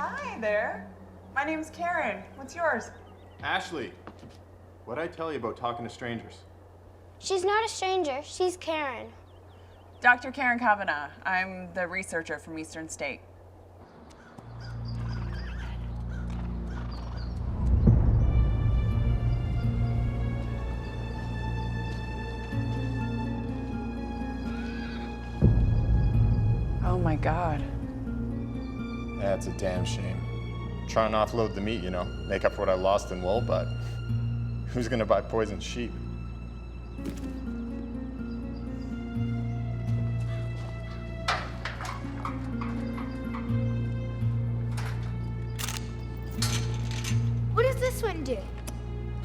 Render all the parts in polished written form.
Hi there. My name's Karen. What's yours? Ashley, what'd I tell you about talking to strangers? She's not a stranger. She's Karen. Dr. Karen Kavanagh. I'm the researcher from Eastern State. Oh my God. That's a damn shame. Trying to offload the meat, you know, make up for what I lost in wool, but who's gonna buy poisoned sheep? What does this one do?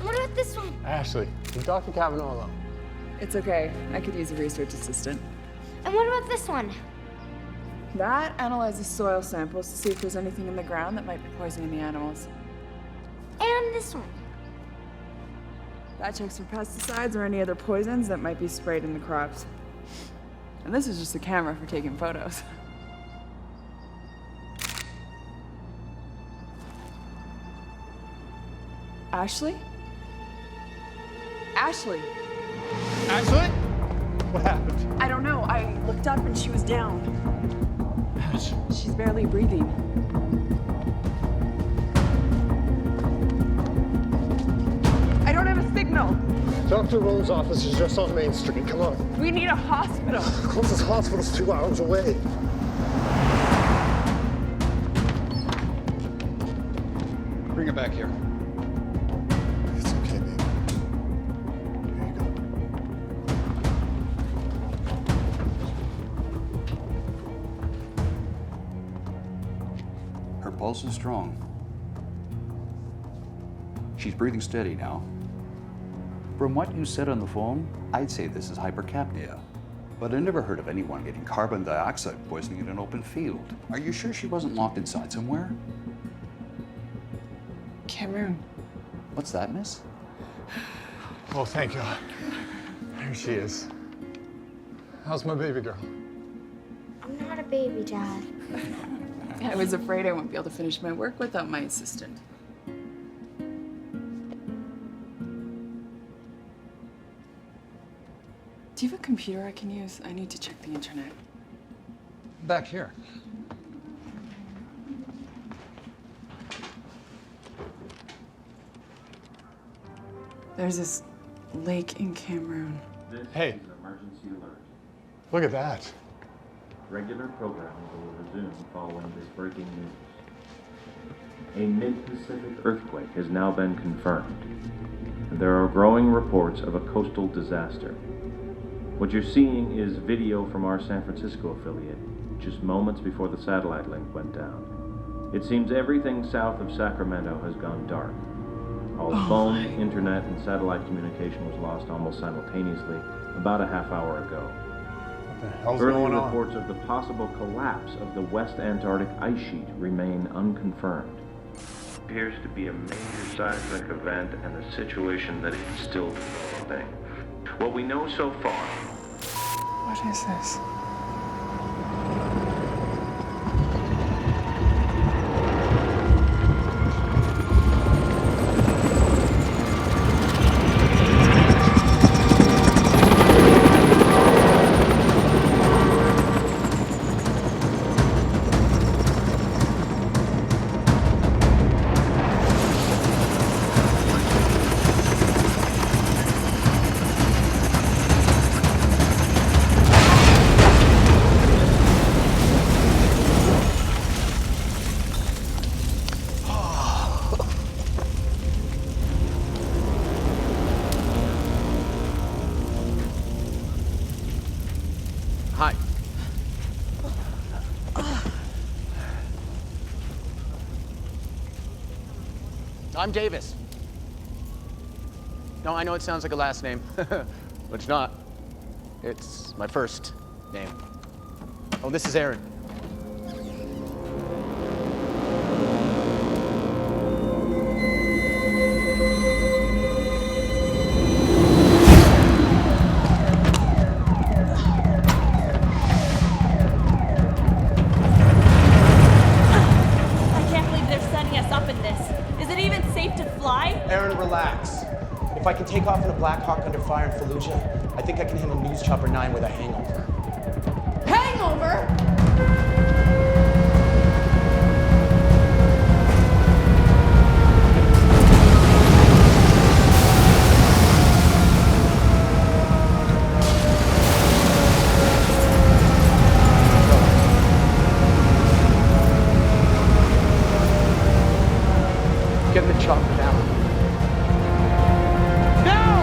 What about this one? Ashley, leave Dr. Kavanaugh alone. It's okay. I could use a research assistant. And what about this one? That analyzes soil samples to see if there's anything in the ground that might be poisoning the animals. And this one. That checks for pesticides or any other poisons that might be sprayed in the crops. And this is just a camera for taking photos. Ashley? Ashley? Ashley? What happened? I don't know. I looked up and she was down. Ash. She's barely breathing. I don't have a signal. Dr. Rowe's office is just on Main Street. Come on. We need a hospital. The closest hospital's 2 hours away. Bring her back here. It's okay, baby. Here you go. Her pulse is strong. She's breathing steady now. From what you said on the phone, I'd say this is hypercapnia. But I never heard of anyone getting carbon dioxide poisoning in an open field. Are you sure she wasn't locked inside somewhere? Cameroon. What's that, miss? Oh, thank God. There she is. How's my baby girl? I'm not a baby, Dad. I was afraid I wouldn't be able to finish my work without my assistant. Do you have a computer I can use? I need to check the internet. Back here. There's this lake in Cameroon. Hey. This is an emergency alert. Look at that. Regular programming will resume following this breaking news. A mid-Pacific earthquake has now been confirmed, and there are growing reports of a coastal disaster. What you're seeing is video from our San Francisco affiliate, just moments before the satellite link went down. It seems everything south of Sacramento has gone dark. All phone, internet, and satellite communication was lost almost simultaneously about a half hour ago. What the hell's Early going on? reports of the possible collapse of the West Antarctic ice sheet remain unconfirmed. Appears to be a major seismic event and a situation that is still developing. What we know so far. What is this? Hi. I'm Davis. No, I know it sounds like a last name, but it's not. It's my first name. Oh, this is Aaron. I can't believe relax. If I can take off in a Black Hawk under fire in Fallujah, I think I can handle News Chopper 9 with a hangover. Hangover? Get the chopper down. Now!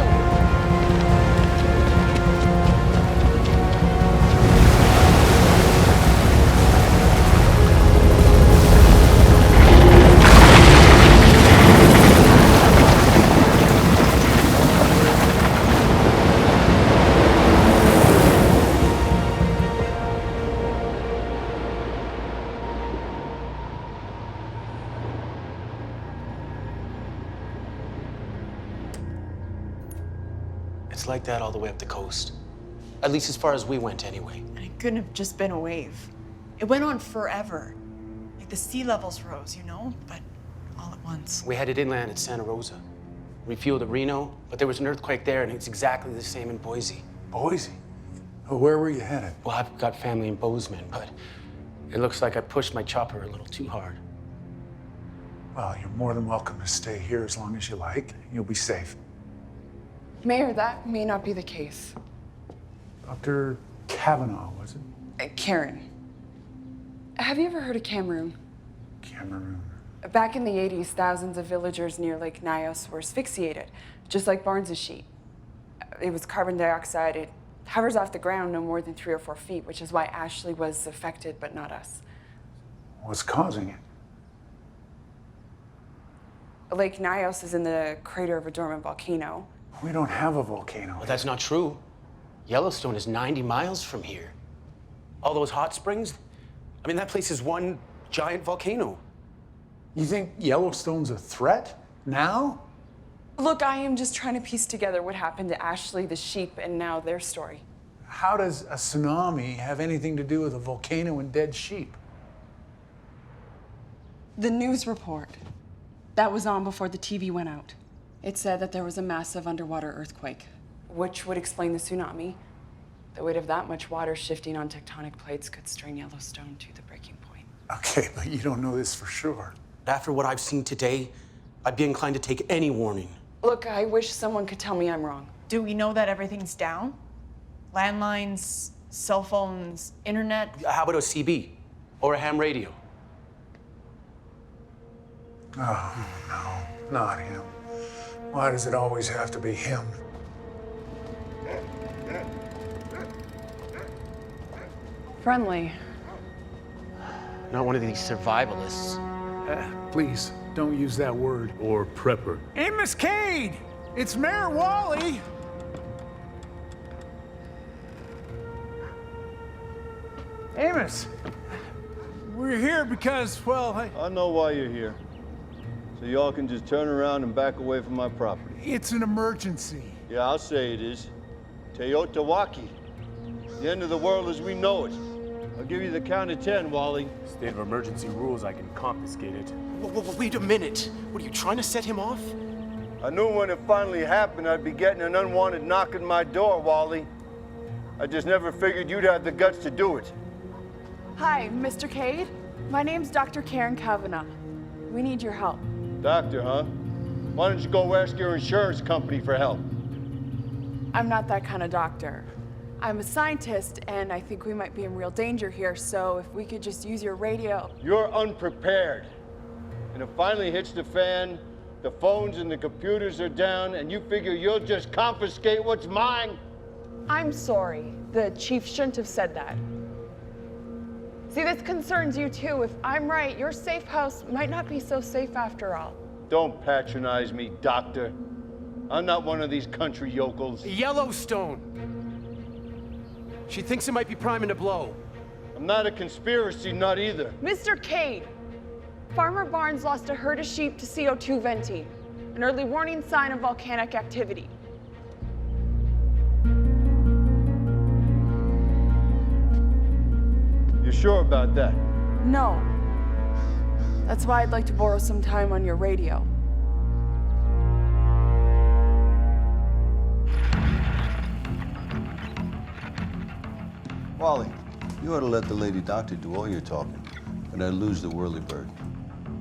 It's like that all the way up the coast. At least as far as we went, anyway. And it couldn't have just been a wave. It went on forever. Like the sea levels rose, you know, but all at once. We headed inland at Santa Rosa. Refueled at Reno, but there was an earthquake there, and it's exactly the same in Boise. Boise? Well, where were you headed? Well, I've got family in Bozeman, but it looks like I pushed my chopper a little too hard. Well, you're more than welcome to stay here as long as you like. You'll be safe. Mayor, that may not be the case. Dr. Kavanaugh, was it? Karen. Have you ever heard of Cameroon? Cameroon. Back in the 80s, thousands of villagers near Lake Nyos were asphyxiated, just like Barnes' sheet. It was carbon dioxide. It hovers off the ground no more than 3 or 4 feet, which is why Ashley was affected, but not us. What's causing it? Lake Nyos is in the crater of a dormant volcano. We don't have a volcano. Well, that's not true. Yellowstone is 90 miles from here. All those hot springs, I mean, that place is one giant volcano. You think Yellowstone's a threat now? Look, I am just trying to piece together what happened to Ashley, the sheep, and now their story. How does a tsunami have anything to do with a volcano and dead sheep? The news report that was on before the TV went out. It said that there was a massive underwater earthquake, which would explain the tsunami. The weight of that much water shifting on tectonic plates could strain Yellowstone to the breaking point. Okay, but you don't know this for sure. After what I've seen today, I'd be inclined to take any warning. Look, I wish someone could tell me I'm wrong. Do we know that everything's down? Landlines, cell phones, internet? How about a CB or a ham radio? Oh, no, not him. Why does it always have to be him? Friendly. Not one of these survivalists. Please, don't use that word. Or prepper. Amos Cade! It's Mayor Wally! Amos, we're here because, well, I know why you're here. So y'all can just turn around and back away from my property. it's an emergency. Yeah, I'll say it is. Teotawaki. The end of the world as we know it. I'll give you the count of 10, Wally. State of emergency rules, I can confiscate it. Wait a minute. What, are you trying to set him off? I knew when it finally happened I'd be getting an unwanted knock at my door, Wally. I just never figured you'd have the guts to do it. Hi, Mr. Cade. My name's Dr. Karen Kavanaugh. We need your help. Doctor, huh? Why don't you go ask your insurance company for help? I'm not that kind of doctor. I'm a scientist, and I think we might be in real danger here, so if we could just use your radio. You're unprepared. And it finally hits the fan, the phones and the computers are down, and you figure you'll just confiscate what's mine? I'm sorry. The chief shouldn't have said that. See, this concerns you too. If I'm right, your safe house might not be so safe after all. Don't patronize me, doctor. I'm not one of these country yokels. Yellowstone! She thinks it might be priming to blow. I'm not a conspiracy nut either. Mr. Cade, Farmer Barnes lost a herd of sheep to CO2 venting, an early warning sign of volcanic activity. You sure about that? No. That's why I'd like to borrow some time on your radio. Wally, you ought to let the lady doctor do all your talking, but I'd lose the whirlybird.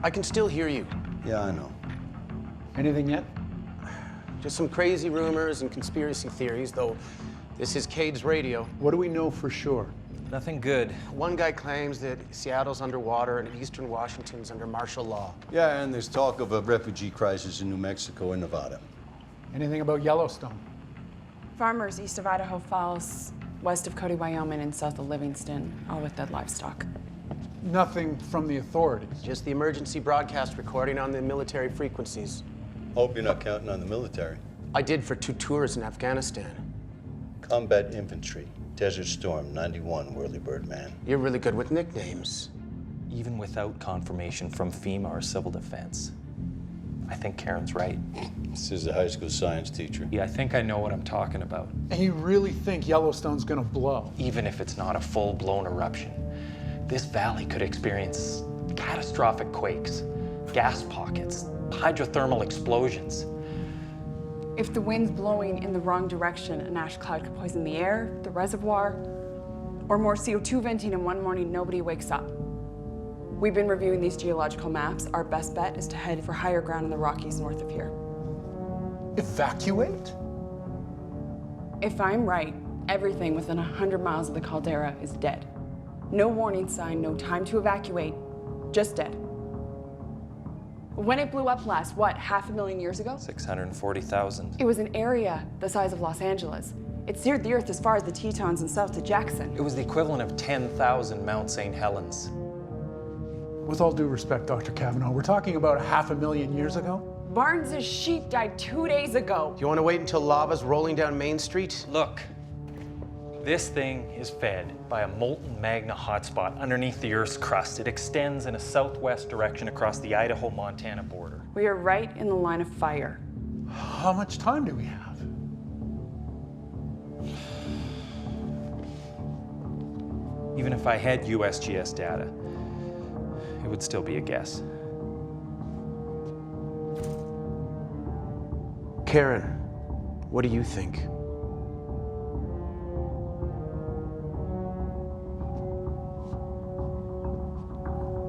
I can still hear you. Yeah, I know. Anything yet? Just some crazy rumors and conspiracy theories, though this is Cade's radio. What do we know for sure? Nothing good. One guy claims that Seattle's underwater and eastern Washington's under martial law. Yeah, and there's talk of a refugee crisis in New Mexico and Nevada. Anything about Yellowstone? Farmers east of Idaho Falls, west of Cody, Wyoming, and south of Livingston, all with dead livestock. Nothing from the authorities. Just the emergency broadcast recording on the military frequencies. Hope you're not counting on the military. I did for 2 tours in Afghanistan. Combat infantry, Desert Storm 91, whirlybird man. You're really good with nicknames. Even without confirmation from FEMA or civil defense. I think Karen's right. This is a high school science teacher. Yeah, I think I know what I'm talking about. And you really think Yellowstone's gonna blow? Even if it's not a full-blown eruption, this valley could experience catastrophic quakes, gas pockets, hydrothermal explosions. If the wind's blowing in the wrong direction, an ash cloud could poison the air, the reservoir, or more CO2 venting, and one morning nobody wakes up. We've been reviewing these geological maps. Our best bet is to head for higher ground in the Rockies north of here. Evacuate? If I'm right, everything within 100 miles of the caldera is dead. No warning sign, no time to evacuate, just dead. When it blew up last, what, 500,000 years ago? 640,000. It was an area the size of Los Angeles. It seared the earth as far as the Tetons and south to Jackson. It was the equivalent of 10,000 Mount St. Helens. With all due respect, Dr. Kavanaugh, we're talking about 500,000 years ago? Barnes's sheep died 2 days ago. Do you want to wait until lava's rolling down Main Street? Look, this thing is fed by a molten magma hotspot underneath the Earth's crust. It extends in a southwest direction across the Idaho-Montana border. We are right in the line of fire. How much time do we have? Even if I had USGS data, it would still be a guess. Karen, what do you think?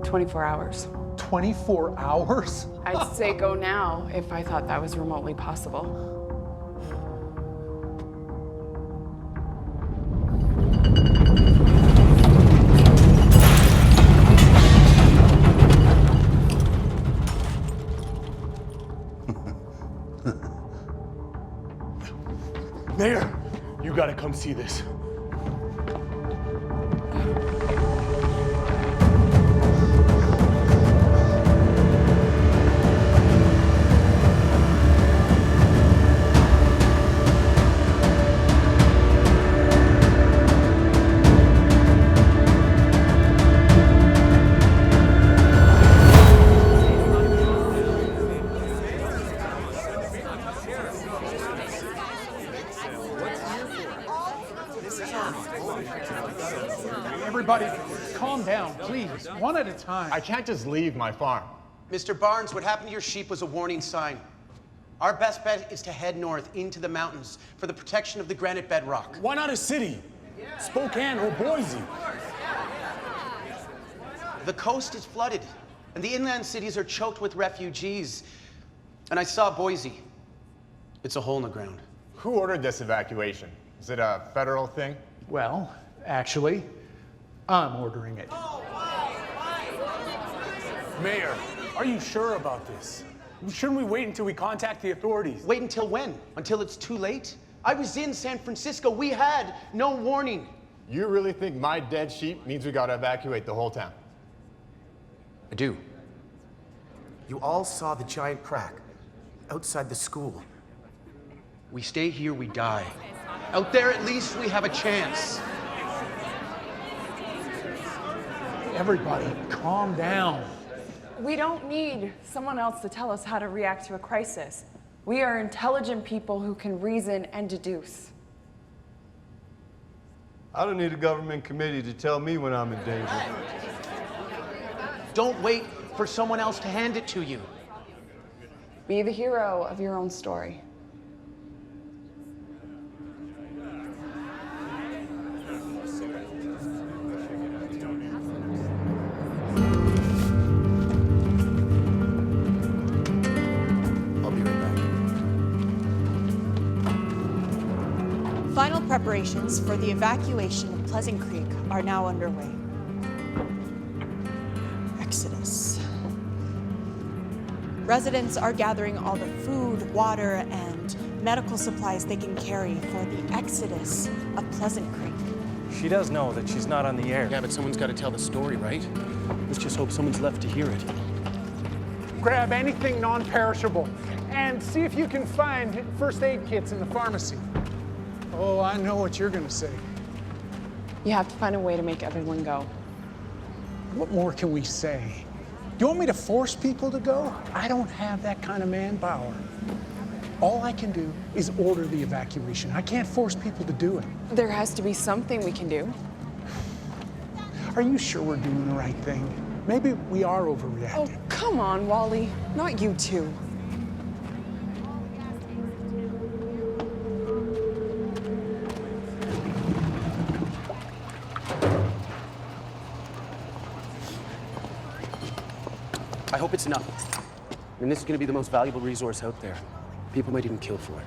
"24 hours. 24 hours? I'd say go now if I thought that was remotely possible. Mayor, you gotta come see this. Everybody, calm down, please. One at a time. I can't just leave my farm. Mr. Barnes, what happened to your sheep was a warning sign. Our best bet is to head north into the mountains for the protection of the granite bedrock. Why not a city? Spokane or Boise? The coast is flooded, and the inland cities are choked with refugees. And I saw Boise. It's a hole in the ground. Who ordered this evacuation? Is it a federal thing? Well, actually, I'm ordering it. Mayor, are you sure about this? Shouldn't we wait until we contact the authorities? Wait until when? Until it's too late? I was in San Francisco. We had no warning. You really think my dead sheep means we gotta evacuate the whole town? I do. You all saw the giant crack outside the school. We stay here, we die. Out there, at least we have a chance. Everybody, calm down. We don't need someone else to tell us how to react to a crisis. We are intelligent people who can reason and deduce. I don't need a government committee to tell me when I'm in danger. Don't wait for someone else to hand it to you. Be the hero of your own story. Final preparations for the evacuation of Pleasant Creek are now underway. Exodus. Residents are gathering all the food, water, and medical supplies they can carry for the exodus of Pleasant Creek. She does know that she's not on the air. Yeah, but someone's got to tell the story, right? Let's just hope someone's left to hear it. Grab anything non-perishable and see if you can find first aid kits in the pharmacy. Oh, I know what you're gonna say. You have to find a way to make everyone go. What more can we say? Do you want me to force people to go? I don't have that kind of manpower. All I can do is order the evacuation. I can't force people to do it. There has to be something we can do. Are you sure we're doing the right thing? Maybe we are overreacting. Oh, come on, Wally. Not you two. I hope it's enough. I mean, this is going to be the most valuable resource out there. People might even kill for it.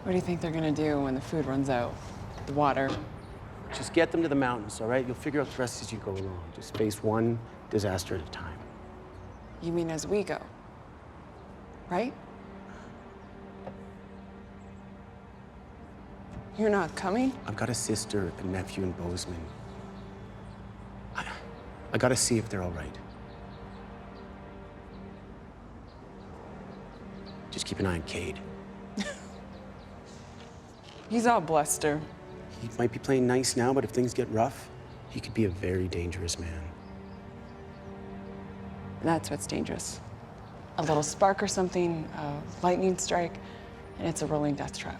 What do you think they're gonna do when the food runs out? The water? Just get them to the mountains, all right? You'll figure out the rest as you go along. Just face one disaster at a time. You mean as we go? Right? You're not coming? I've got a sister, a nephew in Bozeman. I gotta see if they're all right. Just keep an eye on Cade. He's all bluster. He might be playing nice now, but if things get rough, he could be a very dangerous man. That's what's dangerous. A little spark or something, a lightning strike, and it's a rolling death trap.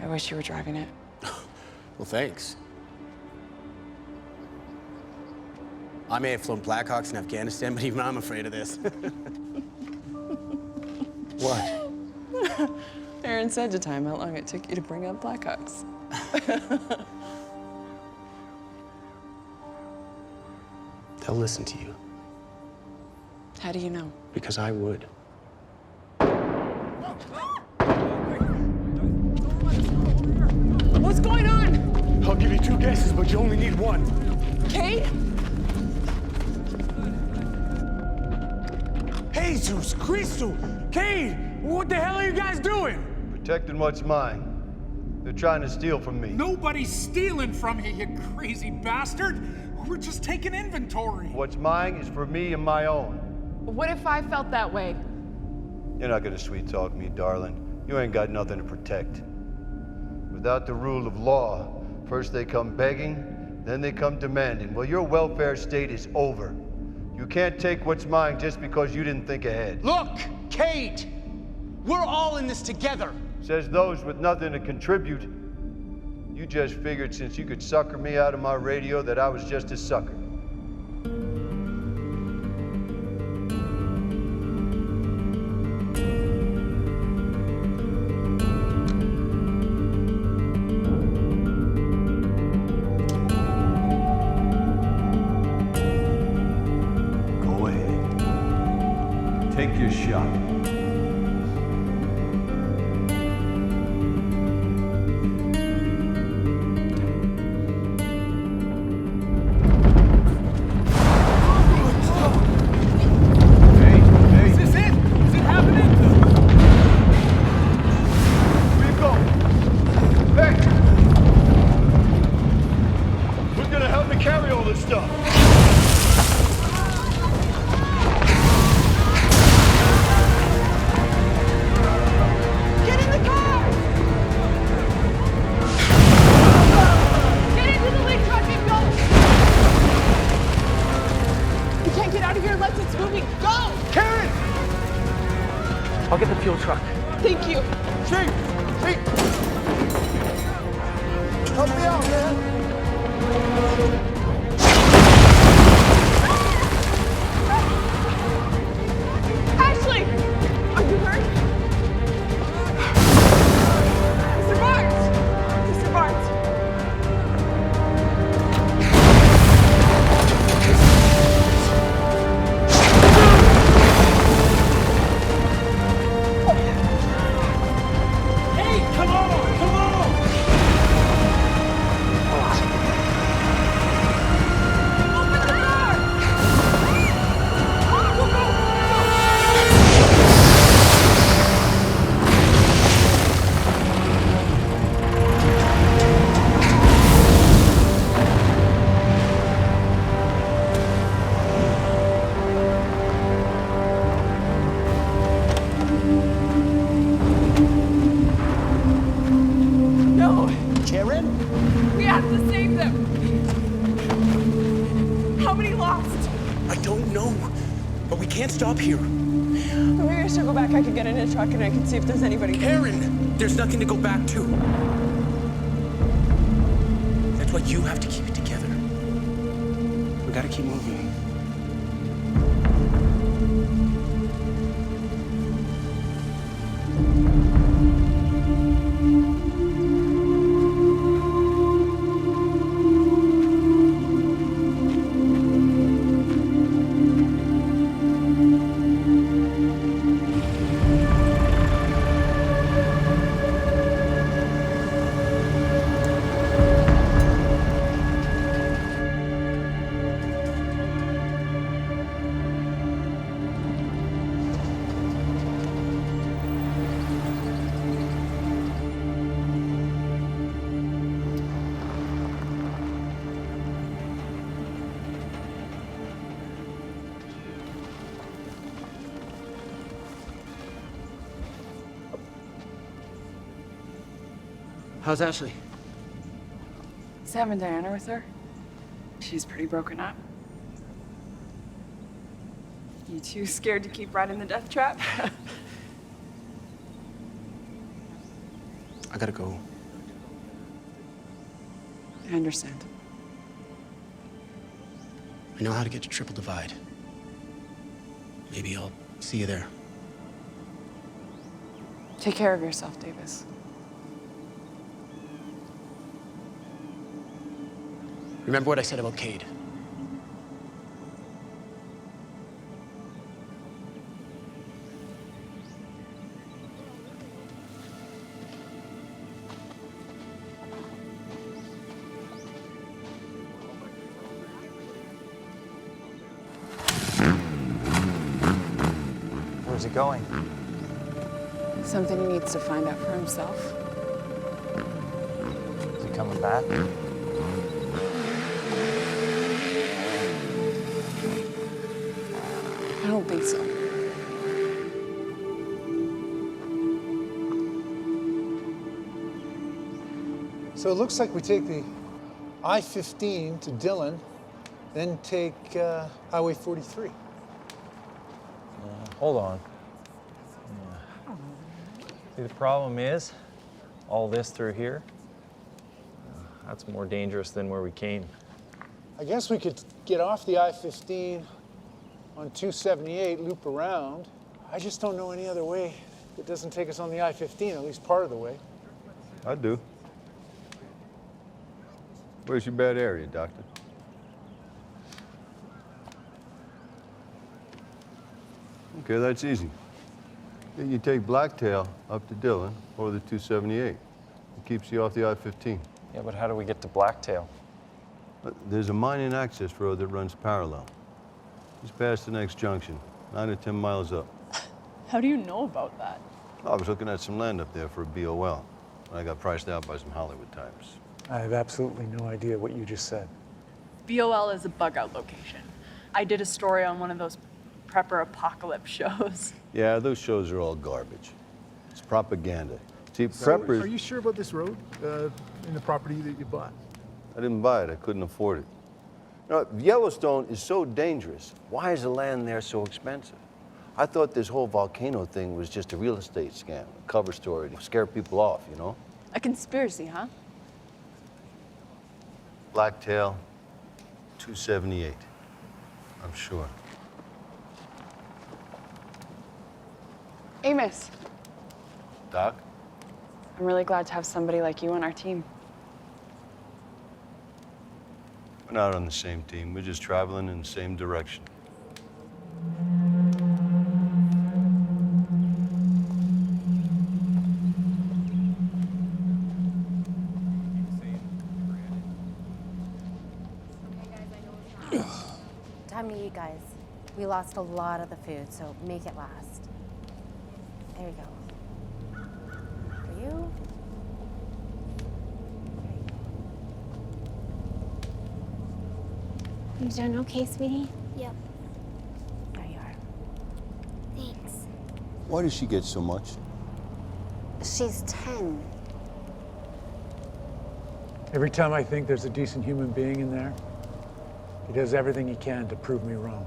I wish you were driving it. Well, thanks. I may have flown Blackhawks in Afghanistan, but even I'm afraid of this. What? Aaron said to time how long it took you to bring up Blackhawks. They'll listen to you. How do you know? Because I would. What's going on? I'll give you 2 guesses, but you only need 1. Kate? Jesus Christo! Kate! What the hell are you guys doing? Protecting what's mine. They're trying to steal from me. Nobody's stealing from you, you crazy bastard. We're just taking inventory. What's mine is for me and my own. What if I felt that way? You're not gonna sweet talk me, darling. You ain't got nothing to protect. Without the rule of law, first they come begging, then they come demanding. Well, your welfare state is over. You can't take what's mine just because you didn't think ahead. Look, Kate! We're all in this together. Says those with nothing to contribute. You just figured since you could sucker me out of my radio that I was just a sucker. Go ahead. Take your shot. I'll get the fuel truck. Thank you. Chief! Chief! Help me out, man! Ashley! Are you hurt? Mr. Barnes! Mr. Barnes! Hey, come on! Come on! But we can't stop here. Maybe I should go back. I could get in a truck and I can see if there's anybody. Erin, there's nothing to go back to. That's why you have to keep it together. We gotta keep moving. How's Ashley? Sam and Diana with her. She's pretty broken up. You too scared to keep riding the death trap? I gotta go. I understand. I know how to get to Triple Divide. Maybe I'll see you there. Take care of yourself, Davis. Remember what I said about Cade? Where's he going? Something he needs to find out for himself. Is he coming back? I don't think so. So it looks like we take the I-15 to Dillon, then take Highway 43. Hold on. See, the problem is, all this through here, that's more dangerous than where we came. I guess we could get off the I-15 on 278, loop around. I just don't know any other way that doesn't take us on the I-15, at least part of the way. I do. Where's your bad area, Doctor? Okay, that's easy. Then you take Blacktail up to Dillon or the 278. It keeps you off the I-15. Yeah, but how do we get to Blacktail? There's a mining access road that runs parallel. Just past the next junction, 9 or 10 miles up. How do you know about that? I was looking at some land up there for a BOL. I got priced out by some Hollywood types. I have absolutely no idea what you just said. BOL is a bug-out location. I did a story on one of those prepper apocalypse shows. Yeah, those shows are all garbage. It's propaganda. See, So, preppers... Are you sure about this road in the property that you bought? I didn't buy it. I couldn't afford it. You know, Yellowstone is so dangerous. Why is the land there so expensive? I thought this whole volcano thing was just a real estate scam, a cover story to scare people off, you know? A conspiracy, huh? Blacktail, 278. I'm sure. Amos, Doc? I'm really glad to have somebody like you on our team. We're not on the same team. We're just traveling in the same direction. Time to eat, guys. We lost a lot of the food, so make it last. There you go. For you. You doing okay, sweetie? Yep. There you are. Thanks. Why does she get so much? She's 10. Every time I think there's a decent human being in there, he does everything he can to prove me wrong.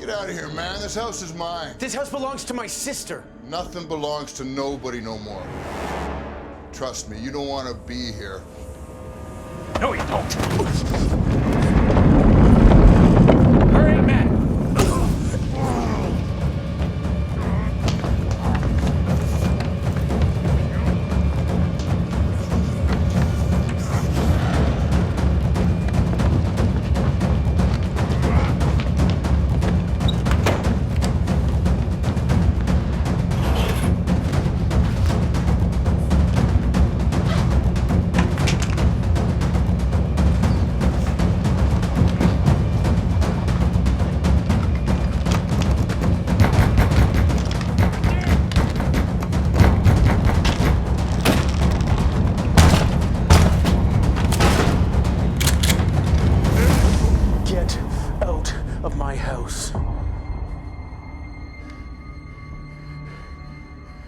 Get out of here, man. This house is mine. This house belongs to my sister. Nothing belongs to nobody no more. Trust me, you don't want to be here. No, you don't. Hurry, man.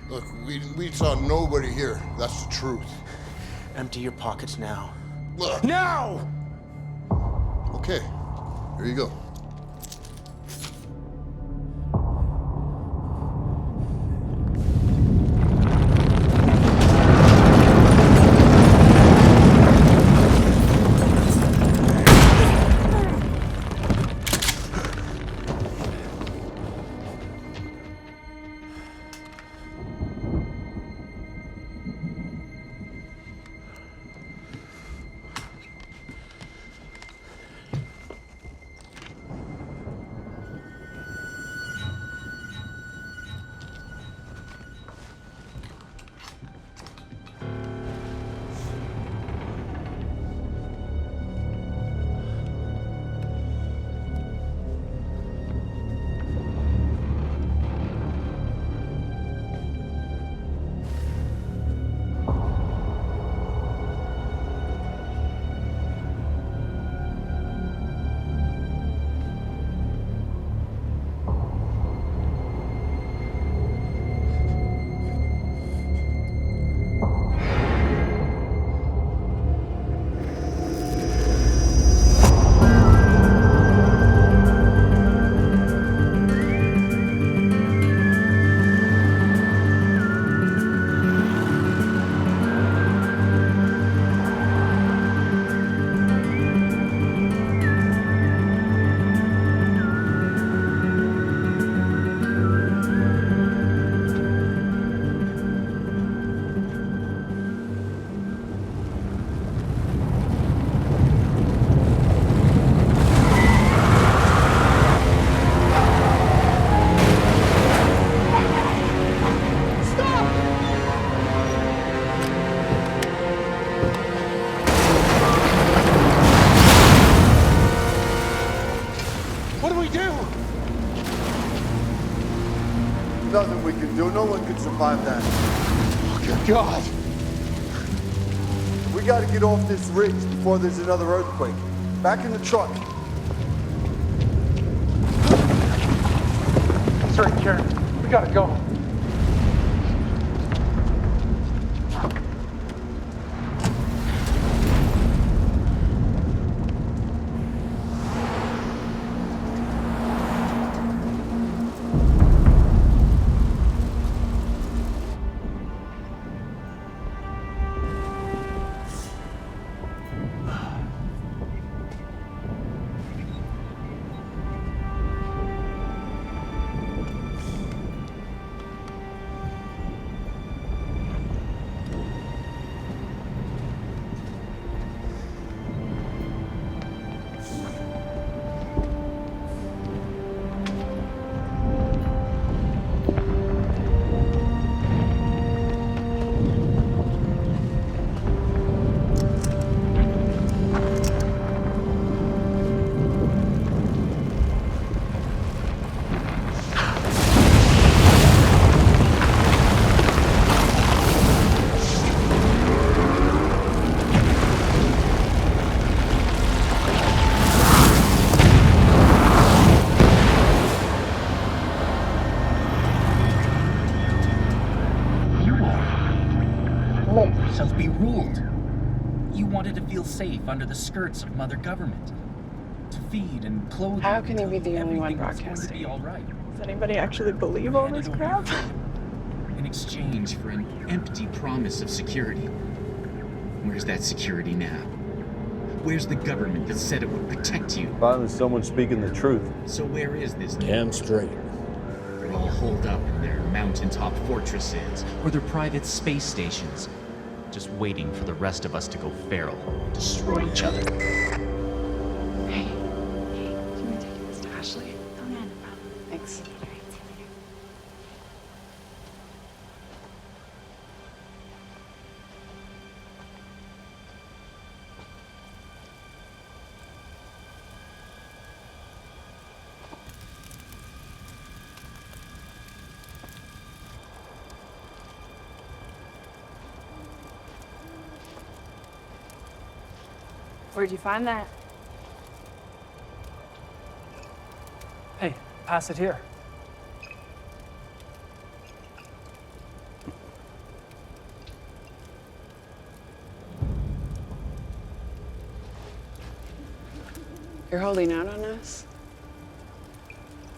Look, we saw nobody here. That's the truth. Empty your pockets now. Look. Now! Okay, here you go. Nothing we can do. No one can survive that. Oh, good God. We got to get off this ridge before there's another earthquake. Back in the truck. Sorry, Karen. We gotta go. Be ruled. You wanted to feel safe under the skirts of Mother Government. to feed and clothe. How can you be the only one Everything was going to broadcasting? be all right. Does anybody actually believe all this crap? In exchange for an empty promise of security. Where's that security now? Where's the government that said it would protect you? Finally, someone speaking the truth. So where is this? Damn straight. They're all holed up in their mountaintop fortresses or their private space stations, just waiting for the rest of us to go feral, destroy each other. Hey, can you take this to Ashley? Oh, yeah, no problem. Thanks. All right, see you later. Where'd you find that? Hey, pass it here. You're holding out on us?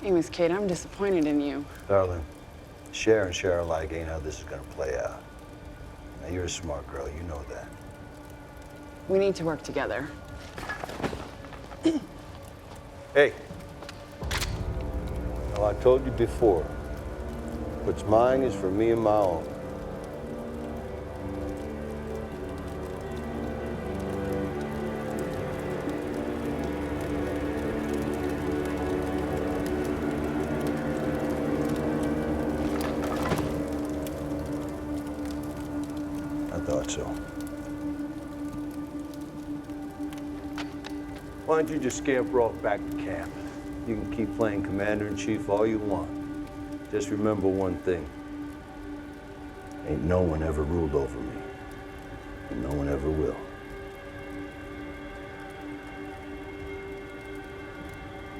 Hey, Miss Kate, I'm disappointed in you. Darling, share and share alike ain't how this is gonna play out. Now, you're a smart girl, you know that. We need to work together. Hey. Now, I told you before, what's mine is for me and my own. I thought so. Why don't you just scamper off back to camp? You can keep playing Commander-in-Chief all you want. Just remember one thing. Ain't no one ever ruled over me. And no one ever will.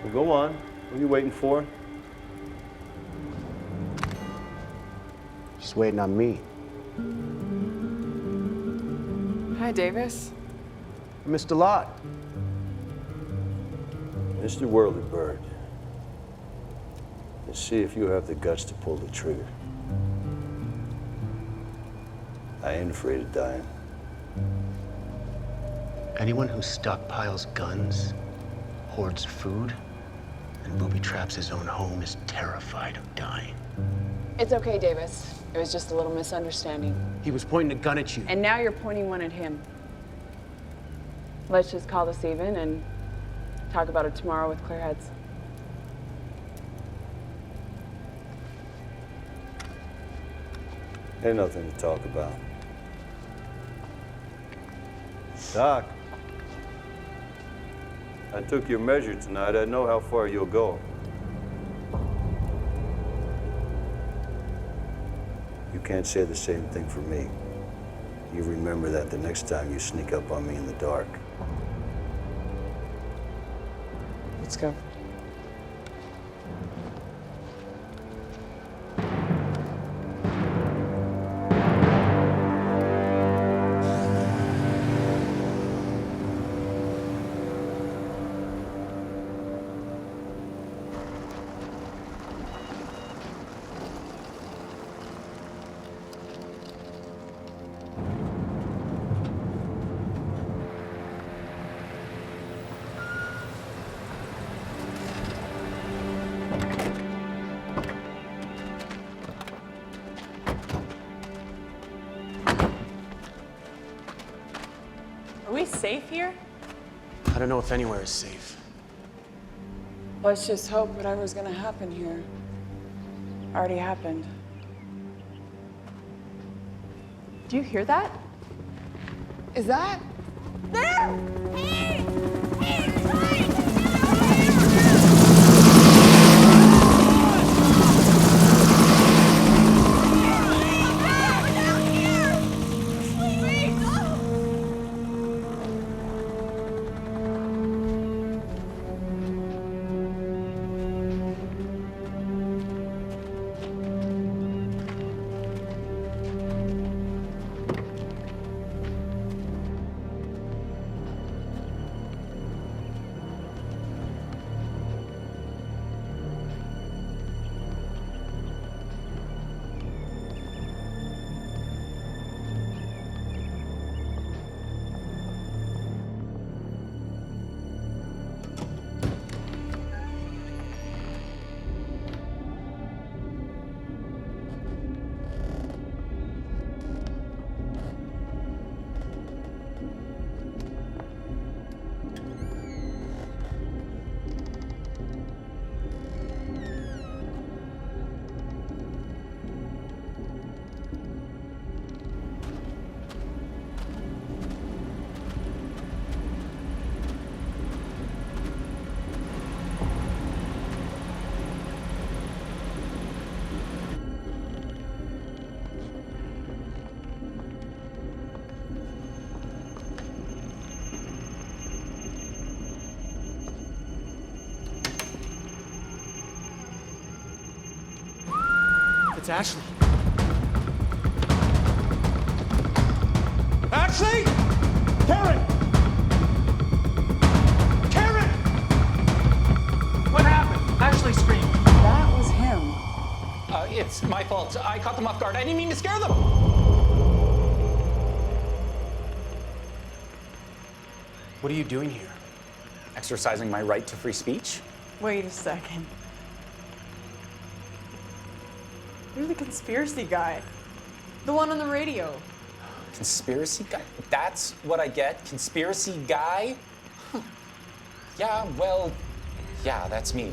Well, go on. What are you waiting for? She's waiting on me. Hi, Davis. I missed a lot. Mr. Whirlybird, let's see if you have the guts to pull the trigger. I ain't afraid of dying. Anyone who stockpiles guns, hoards food, and booby traps his own home is terrified of dying. It's okay, Davis. It was just a little misunderstanding. He was pointing a gun at you. And now you're pointing one at him. Let's just call this even and talk about it tomorrow with clear heads. Ain't nothing to talk about. Doc, I took your measure tonight. I know how far you'll go. You can't say the same thing for me. You remember that the next time you sneak up on me in the dark. Let's go. Are we safe here? I don't know if anywhere is safe. Let's just hope whatever's gonna happen here already happened. Do you hear that? Is that? There! It's Ashley. Ashley! Karen! Karen! What happened? Ashley screamed. That was him. It's my fault. I caught them off guard. I didn't mean to scare them. What are you doing here? Exercising my right to free speech? Wait a second. You're the conspiracy guy. The one on the radio. Conspiracy guy? That's what I get? Conspiracy guy? Huh. Yeah, well, yeah, that's me.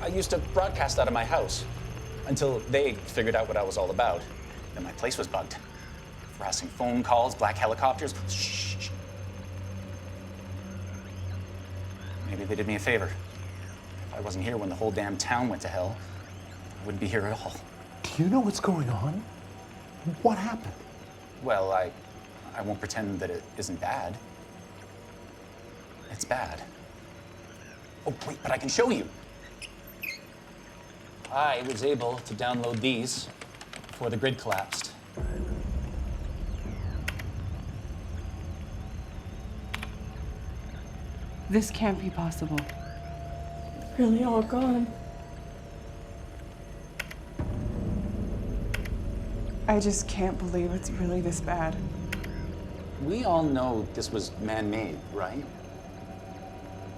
I used to broadcast out of my house until they figured out what I was all about. Then my place was bugged. Harassing phone calls, black helicopters. Shh. Maybe they did me a favor. If I wasn't here when the whole damn town went to hell, I wouldn't be here at all. Do you know what's going on? What happened? Well, I won't pretend that it isn't bad. It's bad. Oh, wait, but I can show you. I was able to download these before the grid collapsed. This can't be possible. Really all gone. I just can't believe it's really this bad. We all know this was man-made, right?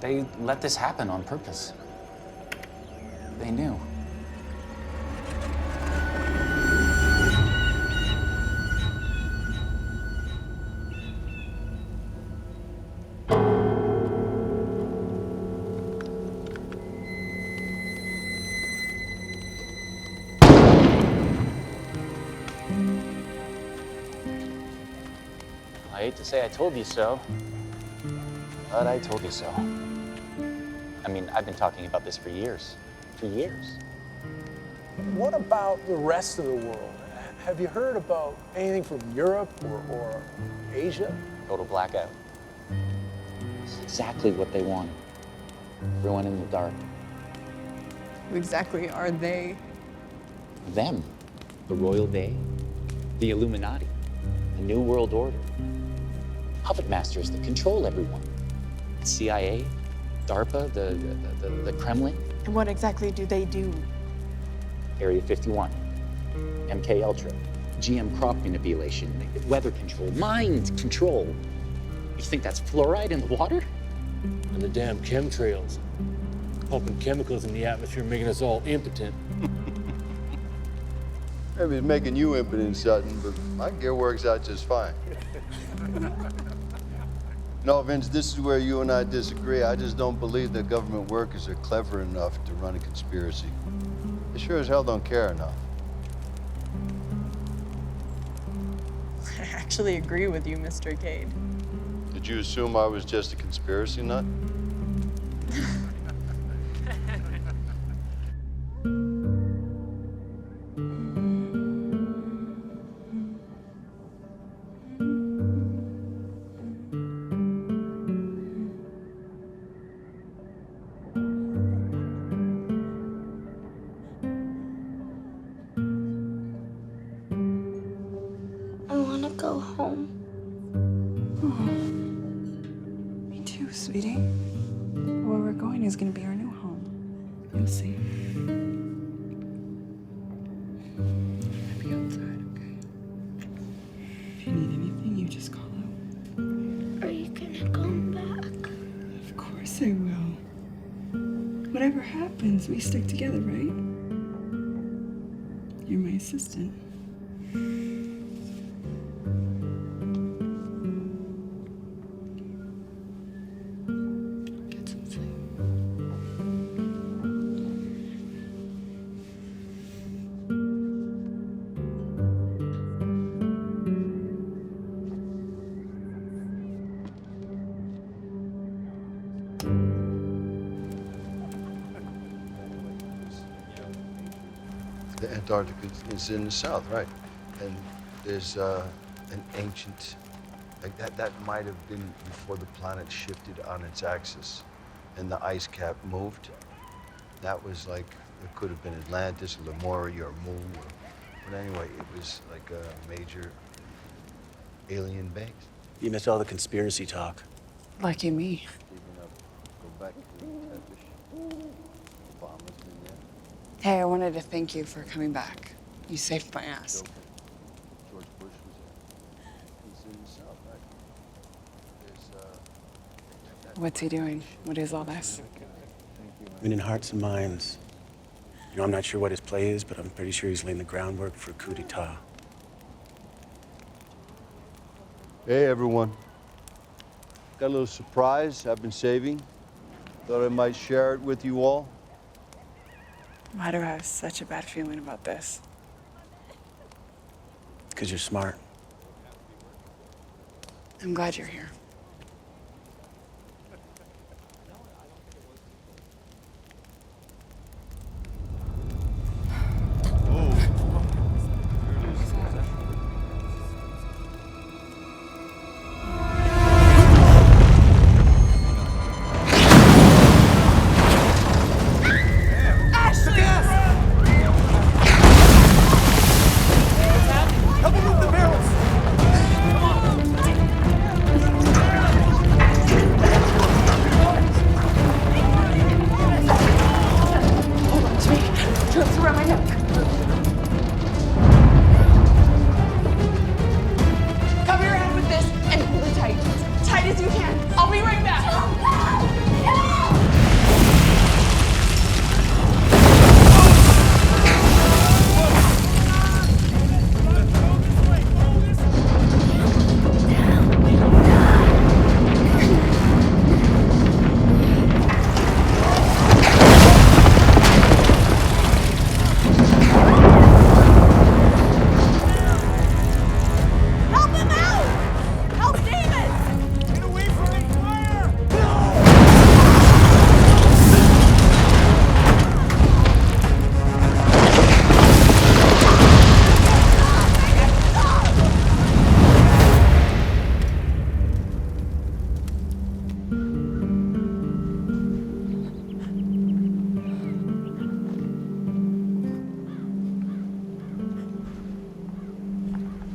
They let this happen on purpose. They knew. I hate to say I told you so, but I told you so. I mean, I've been talking about this for years. For years. What about the rest of the world? Have you heard about anything from Europe or Asia? Total blackout. It's exactly what they wanted. Everyone in the dark. Who exactly are they? Them. The Royal They. The Illuminati. The New World Order. Puppet masters that control everyone. The CIA, DARPA, the Kremlin. And what exactly do they do? Area 51, MK Ultra, GM crop manipulation, weather control, mind control. You think that's fluoride in the water? And the damn chemtrails, pumping chemicals in the atmosphere, making us all impotent. Maybe it's making you impotent, Sutton, but my gear works out just fine. No, Vince, this is where you and I disagree. I just don't believe that government workers are clever enough to run a conspiracy. They sure as hell don't care enough. I actually agree with you, Mr. Cade. Did you assume I was just a conspiracy nut? I want to go home. Me too, sweetie. Where we're going is going to be our new home. You'll see. I'll be outside, okay? If you need anything, you just call out. Are you gonna come back? Of course I will. Whatever happens, we stick together, right? You're my assistant. Get some sleep. The Antarctica is in the south, right? And there's an ancient, like that might have been before the planet shifted on its axis and the ice cap moved. That was like, it could have been Atlantis, Lemuria, or Mu. But anyway, it was like a major alien base. You missed all the conspiracy talk. Lucky me. Go back to Obama's been there. Hey, I wanted to thank you for coming back. You saved my ass. George Bush was there. He's in the South, right? There's, What's he doing? What is all this? Winning hearts and minds. You know, I'm not sure what his play is, but I'm pretty sure he's laying the groundwork for a coup d'etat. Hey, everyone. Got a little surprise I've been saving. Thought I might share it with you all. Why do I have such a bad feeling about this? Because you're smart. I'm glad you're here.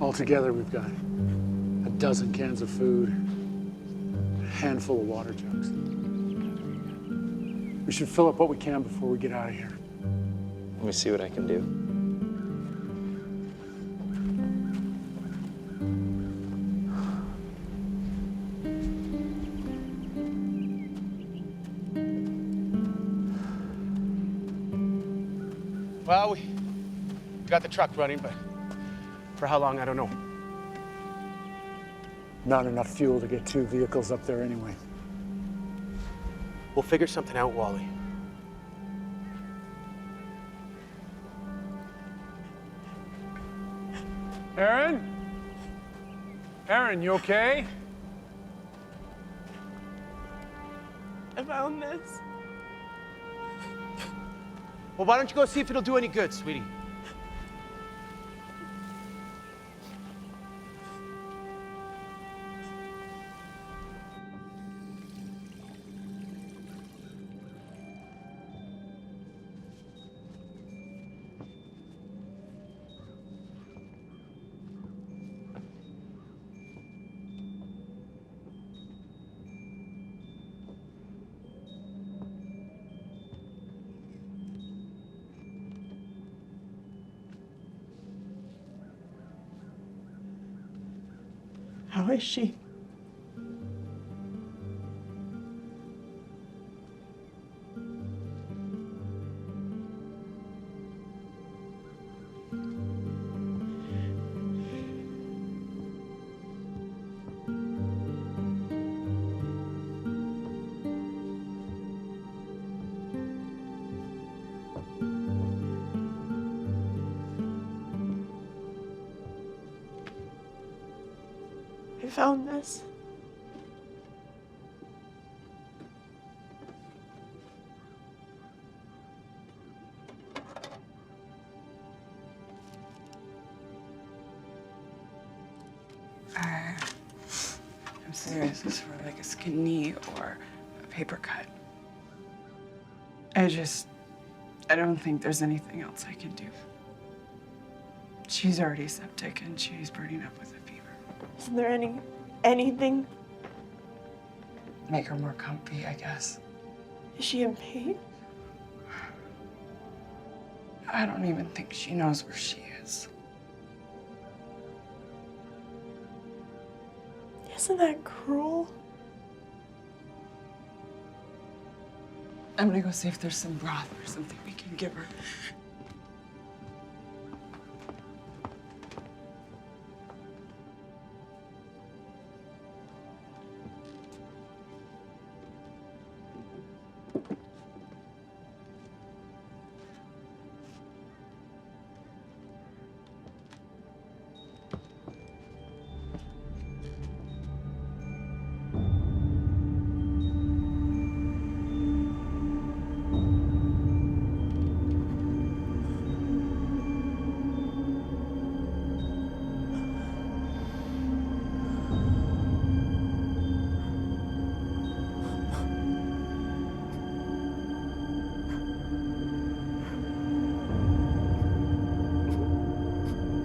Altogether, we've got a dozen cans of food, a handful of water jugs. We should fill up what we can before we get out of here. Let me see what I can do. Well, we got the truck running, but for how long, I don't know. Not enough fuel to get 2 vehicles up there anyway. We'll figure something out, Wally. Aaron? Aaron, you okay? I found this. Well, why don't you go see if it'll do any good, sweetie? How is she? I found this. I'm serious. This is for like a skin knee or a paper cut. I just I don't think there's anything else I can do. She's already septic and she's burning up with a fever. Isn't there anything? Make her more comfy, I guess. Is she in pain? I don't even think she knows where she is. Isn't that cruel? I'm gonna go see if there's some broth or something we can give her.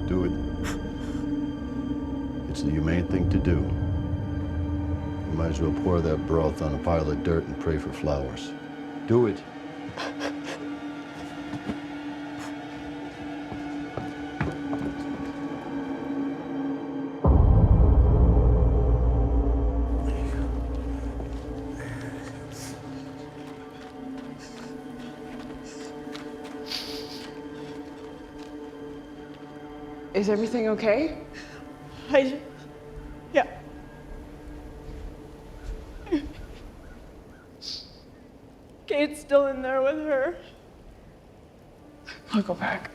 Do it. It's the humane thing to do. You might as well pour that broth on a pile of dirt and pray for flowers. Do it. Is everything okay? Yeah. Kate's still in there with her. I'll go back.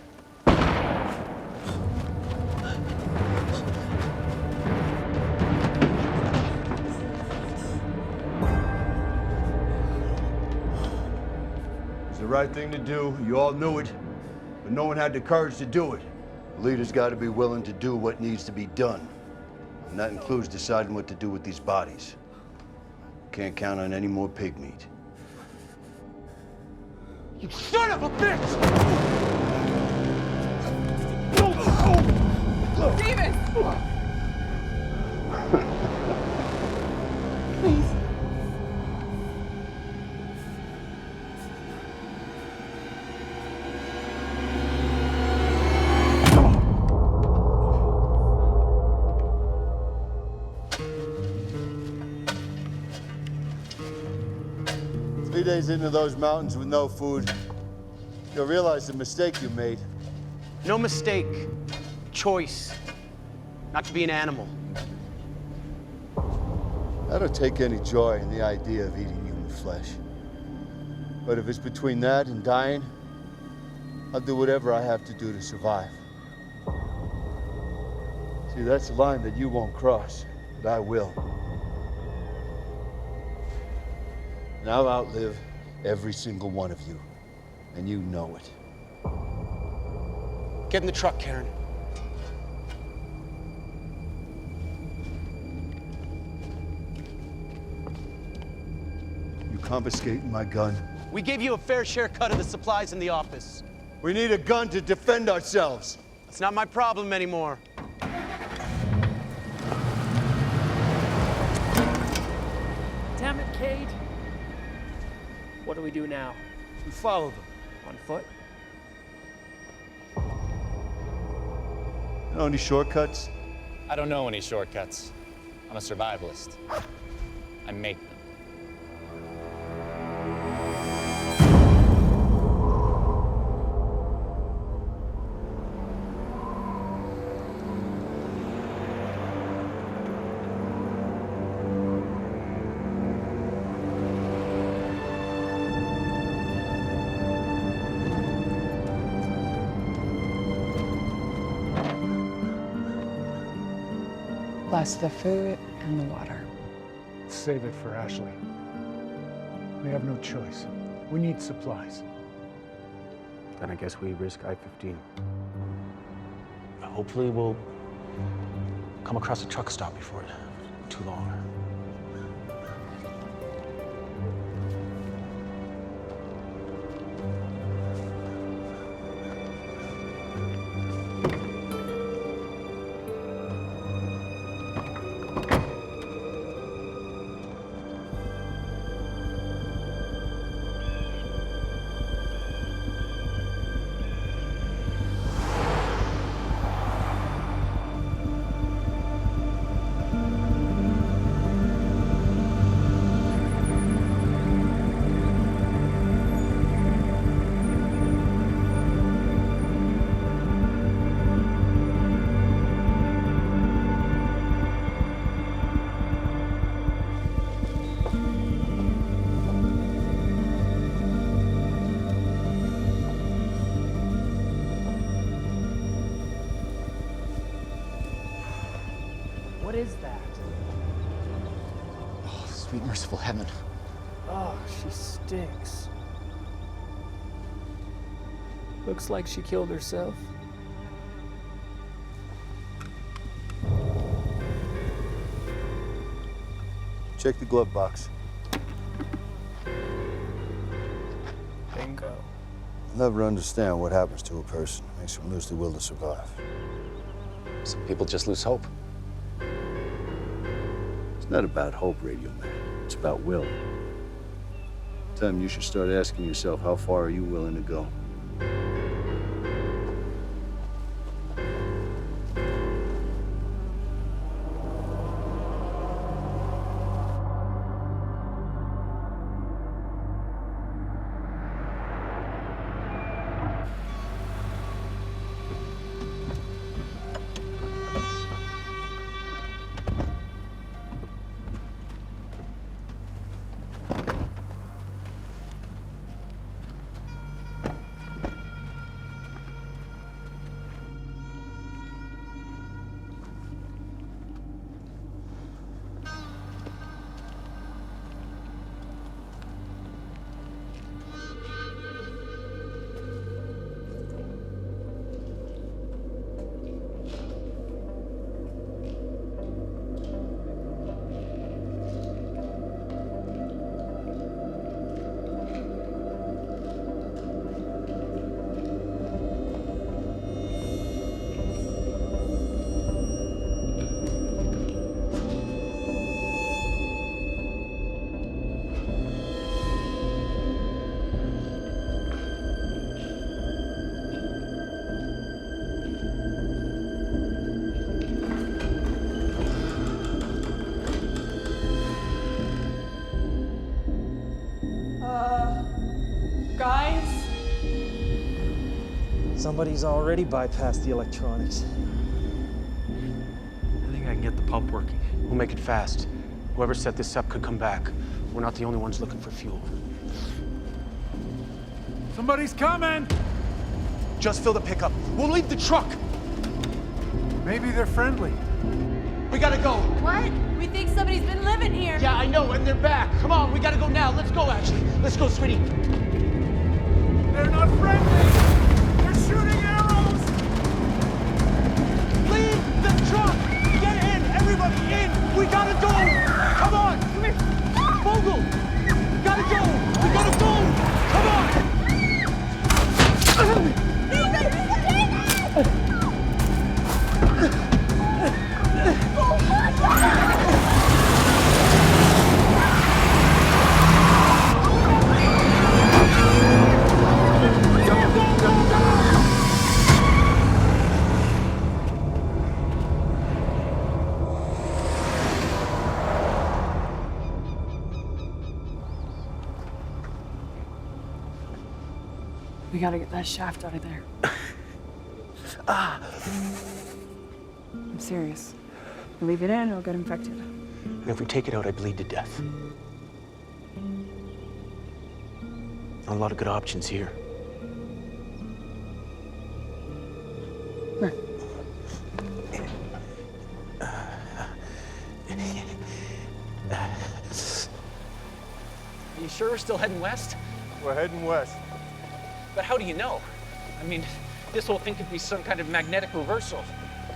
It's the right thing to do. You all knew it, but no one had the courage to do it. The leader's got to be willing to do what needs to be done. And that includes deciding what to do with these bodies. Can't count on any more pig meat. You son of a bitch! Davis! Please. Three days into those mountains with no food, you'll realize the mistake you made. No mistake. Choice. Not to be an animal. I don't take any joy in the idea of eating human flesh. But if it's between that and dying, I'll do whatever I have to do to survive. See, that's a line that you won't cross, but I will. And I'll outlive every single one of you, and you know it. Get in the truck, Karen. You confiscating my gun? We gave you a fair share cut of the supplies in the office. We need a gun to defend ourselves. It's not my problem anymore. Damn it, Kate. What do we do now? We follow them. On foot? Know any shortcuts? I don't know any shortcuts. I'm a survivalist. I make them. Plus the food and the water. Save it for Ashley. We have no choice. We need supplies. Then I guess we risk I-15. Hopefully we'll come across a truck stop before too long. is that? Oh, sweet merciful heaven. Oh, she stinks. Looks like she killed herself. Check the glove box. Bingo. I'll never understand what happens to a person. Makes them lose the will to survive. Some people just lose hope. It's not about hope, Radio Man. It's about will. Time you should start asking yourself, how far are you willing to go? Guys? Somebody's already bypassed the electronics. I think I can get the pump working. We'll make it fast. Whoever set this up could come back. We're not the only ones looking for fuel. Somebody's coming! Just fill the pickup. We'll leave the truck! Maybe they're friendly. We gotta go! What? We think somebody's been living here. Yeah, I know, and they're back. Come on, we gotta go now. Let's go, actually. Let's go, sweetie. They're not friendly! They're shooting arrows! Leave the truck! Get in! Everybody in! We gotta go! Come on! Come here! Vogel! We gotta go! We gotta go! Come on! We gotta get that shaft out of there. I'm serious. You leave it in, it'll get infected. And if we take it out, I bleed to death. Not a lot of good options here. Here. Are you sure we're still heading west? We're heading west. But how do you know? I mean, this whole thing could be some kind of magnetic reversal,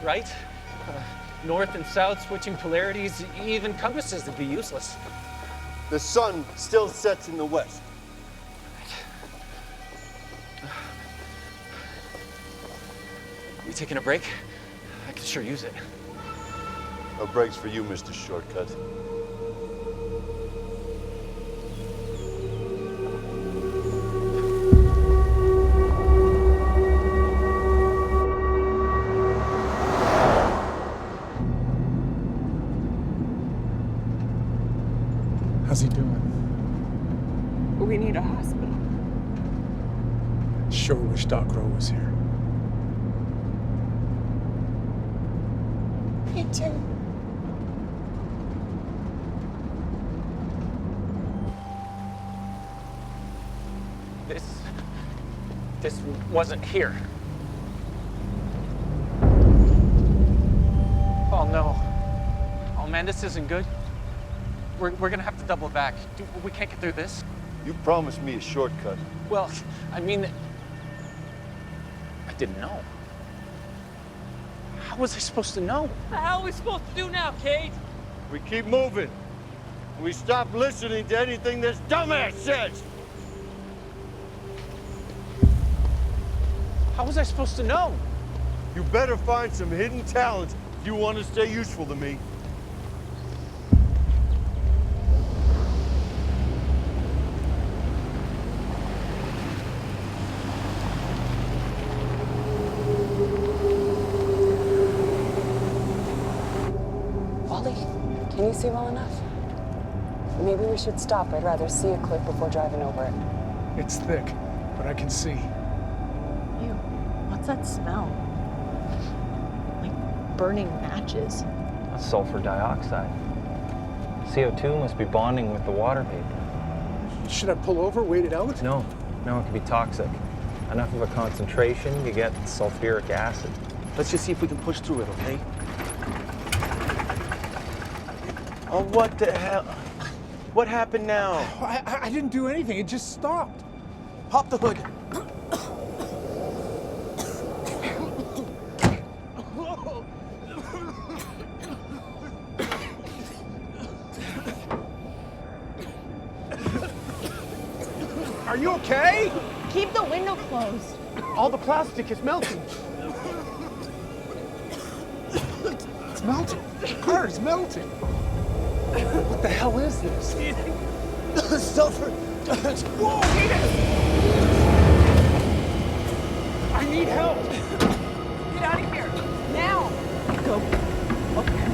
right? North and south switching polarities, even compasses would be useless. The sun still sets in the west. You taking a break? I could sure use it. No breaks for you, Mr. Shortcut. How's he doing? We need a hospital. Sure wish Doc Rowe was here. Me too. This wasn't here. Oh no. man, this isn't good. We're gonna have to double back. We can't get through this. You promised me a shortcut. Well, I mean, I didn't know. How was I supposed to know? How are we supposed to do now, Kate? We keep moving. We stop listening to anything this dumbass says. How was I supposed to know? You better find some hidden talents if you want to stay useful to me. Wally, can you see well enough? Maybe we should stop. I'd rather see a cliff before driving over it. It's thick, but I can see. Ew, what's that smell? Like burning matches. That's sulfur dioxide. CO2 must be bonding with the water vapor. Should I pull over, wait it out? No, it could be toxic. Enough of a concentration, you get sulfuric acid. Let's just see if we can push through it, okay? Oh, what the hell? What happened now? I didn't do anything. It just stopped. Pop the hood. Are you okay? Keep the window closed. All the plastic is melting. It's melting. The car is melting. What the hell is this? Sulfur. Whoa, I need help. Get out of here! Now! Go. Okay.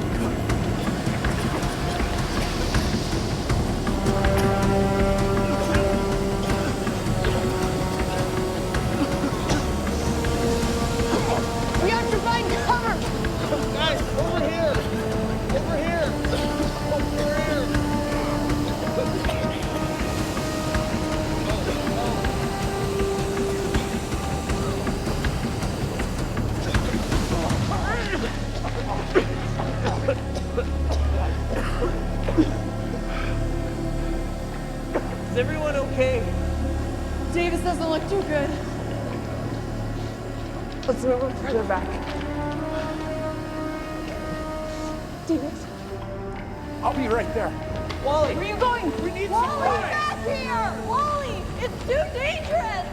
We have to find cover! Guys, over here! Over here! Over here! Is everyone okay? Davis doesn't look too good. Let's move him further back. Davis? I'll be right there. Wally! Where are you going? We need Wally, supplies! back here! Wally, it's too dangerous!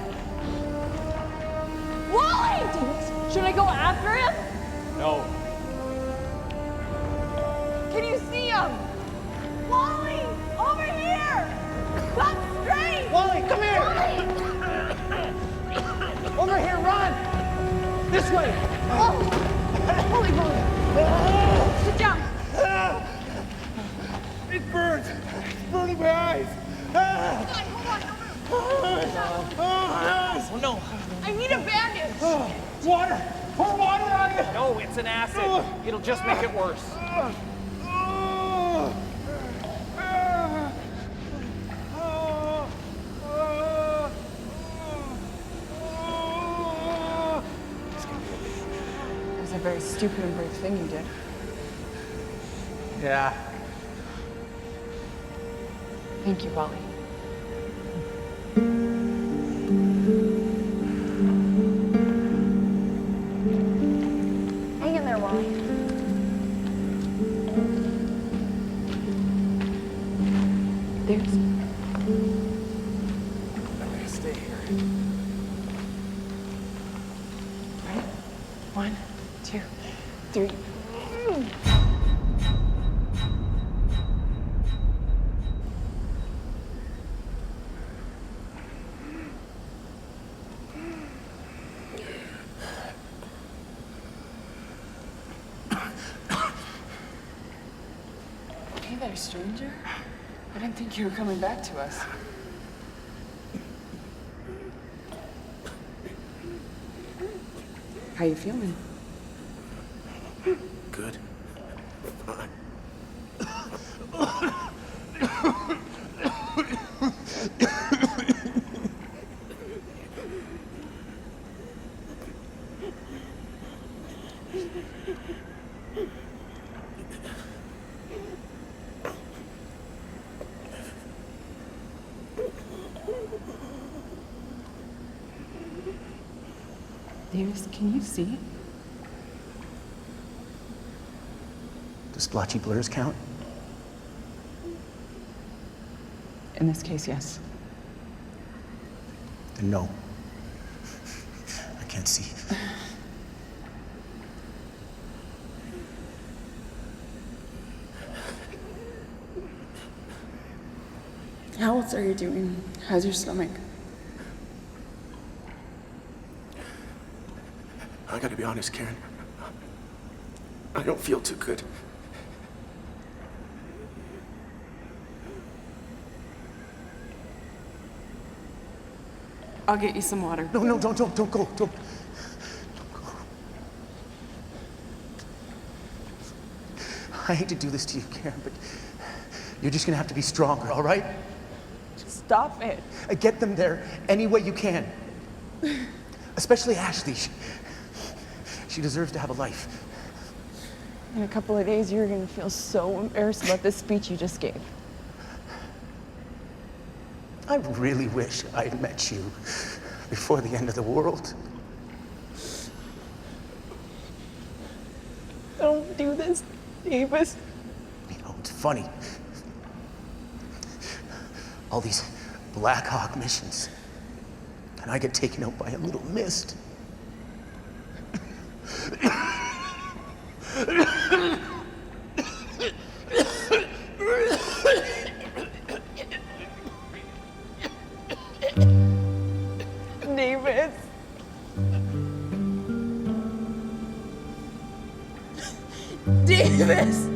Wally! Davis, should I go after him? No. Can you see him? Wally, over here! Come straight! Wally, come here! Over here, run! This way! Oh, holy moly! Sit down. It burns! It's burning my eyes! Oh no! I need a bandage. Water! Pour water on it! No, it's an acid. It'll just make it worse. It was a very stupid and brave thing you did. Yeah. Thank you, Wally. Hang in there, Wally. There's. I'm gonna stay here. Ready? 1, 2, 3. Hey there, stranger. I didn't think you were coming back to us. How you feeling? Good. Fine. Davis, can you see? Do splotchy blurs count? In this case, yes. Then no. I can't see. How else are you doing? How's your stomach? I gotta be honest, Karen. I don't feel too good. I'll get you some water. No, don't go. Don't. I hate to do this to you, Karen, but you're just gonna have to be stronger, all right? Stop it. Get them there any way you can. Especially Ashley. She deserves to have a life. In a couple of days, you're gonna feel so embarrassed about this speech you just gave. I really wish I'd met you before the end of the world. Don't do this, Davis. You know, it's funny. All these Black Hawk missions, and I get taken out by a little mist. Davis. Davis.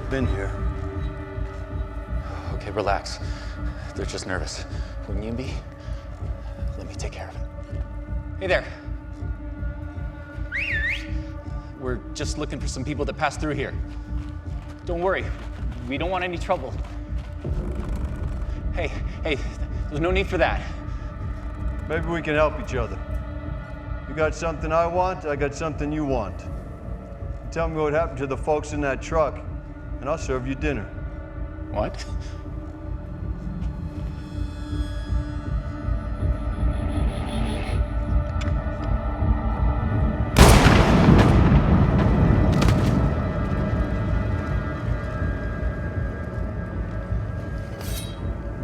Been here. Okay, relax. They're just nervous. Wouldn't you be? Let me take care of it. Hey there. We're just looking for some people that pass through here. Don't worry. We don't want any trouble. Hey, there's no need for that. Maybe we can help each other. You got something I want, I got something you want. Tell me what happened to the folks in that truck, and I'll serve you dinner. What?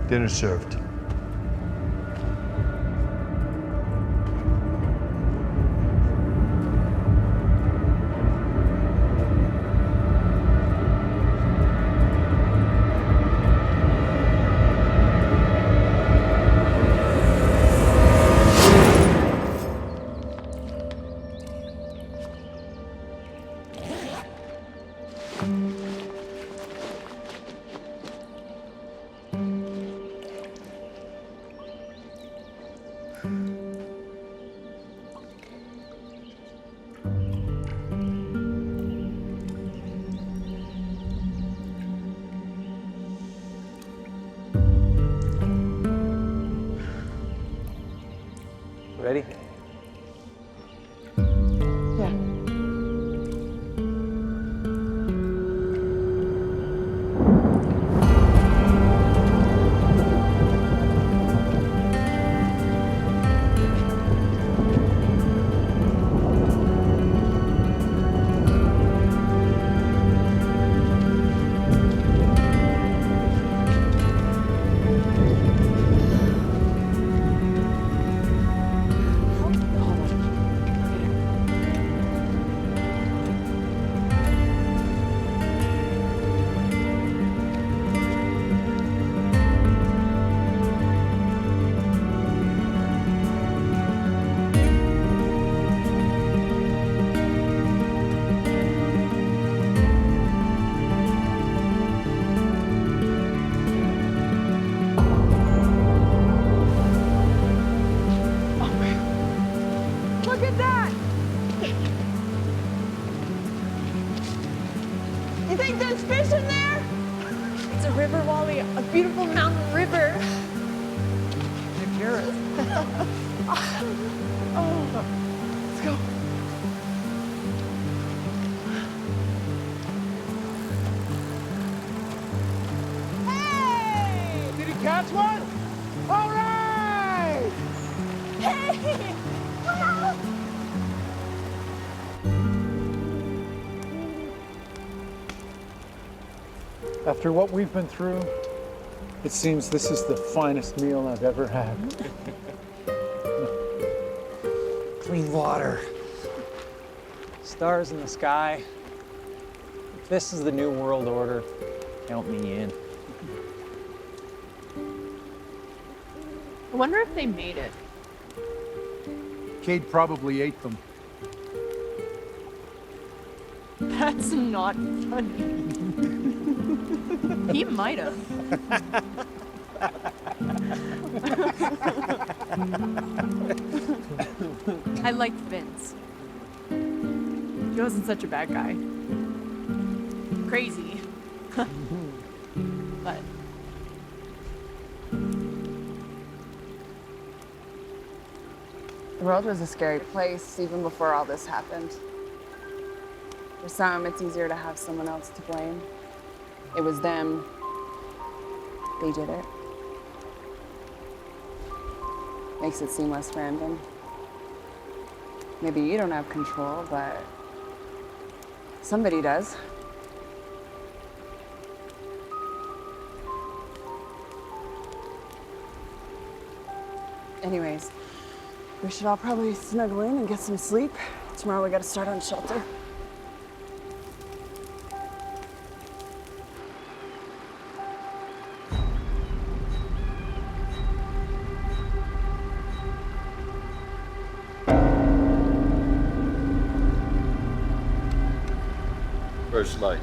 Dinner served. Ready? Yeah. fish in there? It's a river, Wally, a beautiful mountain river. Yours. Oh, let's go. Hey! Did he catch one? All right! Hey! Wow! After what we've been through, it seems this is the finest meal I've ever had. Clean water. Stars in the sky. If this is the new world order, count me in. I wonder if they made it. Cade probably ate them. That's not funny. He might have. I liked Vince. He wasn't such a bad guy. Crazy. But The world was a scary place even before all this happened. For some, it's easier to have someone else to blame. It was them. They did it. Makes it seem less random. Maybe you don't have control, but somebody does. Anyways, we should all probably snuggle in and get some sleep. Tomorrow we gotta start on shelter. First light.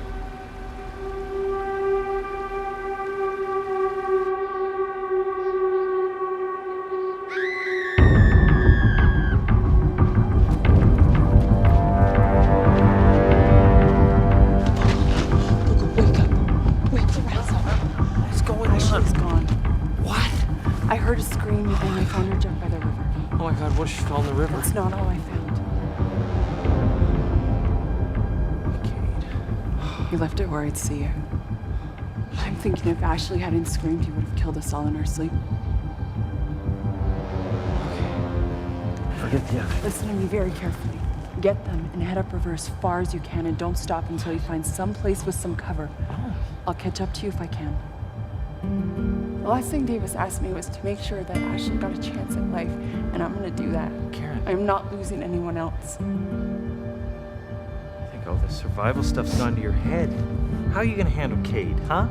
Ashley's gone. What? I heard a scream and I found her jumped by the river. Oh my God, what if she fell in the river? That's not all I found. He left it where I'd see you. I'm thinking if Ashley hadn't screamed, he would have killed us all in our sleep. Forget the others. Listen to me very carefully. Get them and head upriver as far as you can and don't stop until you find some place with some cover. I'll catch up to you if I can. The last thing Davis asked me was to make sure that Ashley got a chance at life, and I'm gonna do that. Karen. I'm not losing anyone else. I think all this survival stuff's gone to your head. How are you gonna handle Cade, huh?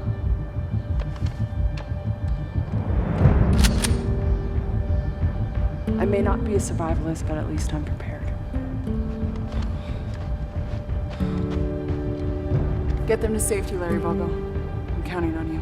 I may not be a survivalist, but at least I'm prepared. Get them to safety, Larry Bogo. I'm counting on you.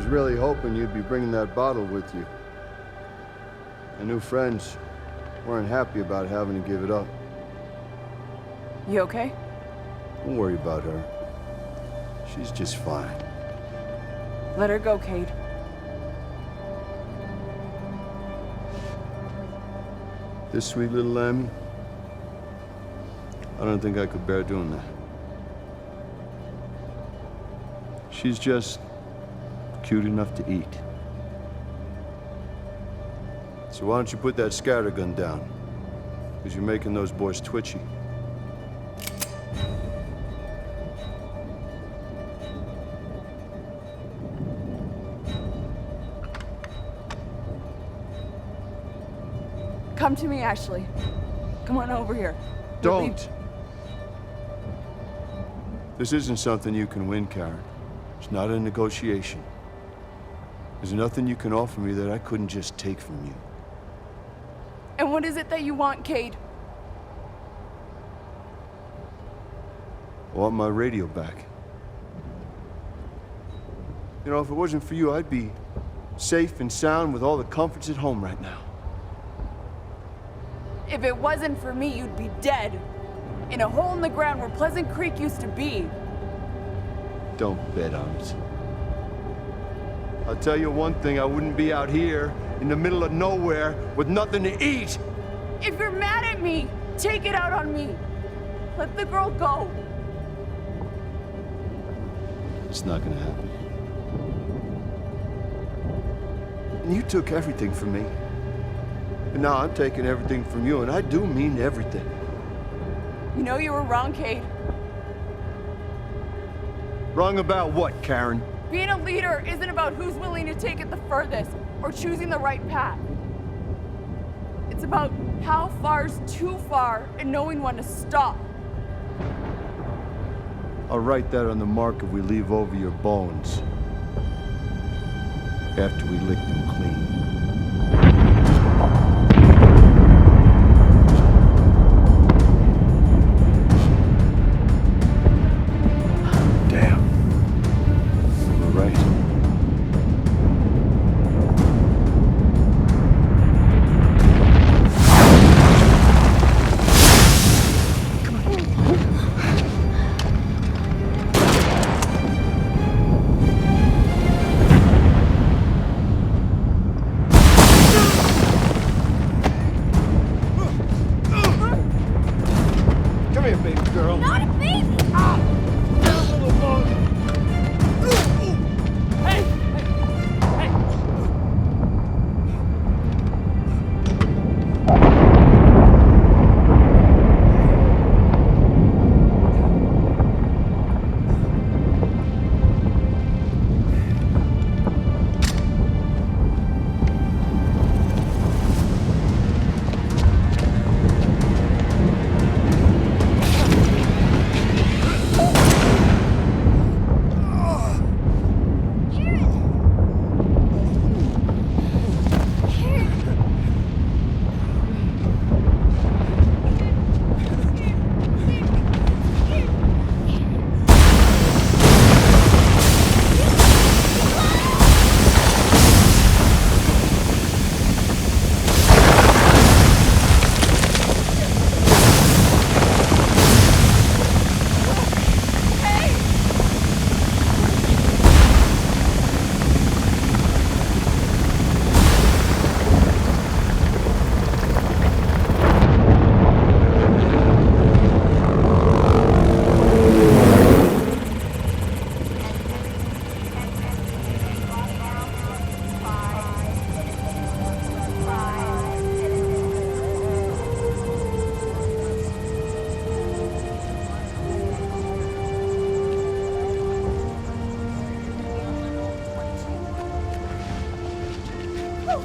Really hoping you'd be bringing that bottle with you. My new friends weren't happy about having to give it up. You okay? Don't worry about her. She's just fine. Let her go, Cade. This sweet little Lammy, I don't think I could bear doing that. She's just cute enough to eat. So why don't you put that scattergun down? Because you're making those boys twitchy. Come to me, Ashley. Come on over here. Don't. This isn't something you can win, Karen. It's not a negotiation. There's nothing you can offer me that I couldn't just take from you. And what is it that you want, Cade? I want my radio back. You know, if it wasn't for you, I'd be safe and sound with all the comforts at home right now. If it wasn't for me, you'd be dead. In a hole in the ground where Pleasant Creek used to be. Don't bet on it. I'll tell you one thing, I wouldn't be out here in the middle of nowhere with nothing to eat. If you're mad at me, take it out on me. Let the girl go. It's not gonna happen. And you took everything from me. And now I'm taking everything from you, and I do mean everything. You know you were wrong, Cade. Wrong about what, Karen? Being a leader isn't about who's willing to take it the furthest or choosing the right path. It's about how far's too far and knowing when to stop. I'll write that on the marker we leave over your bones. After we lick them clean. Damn. You were right.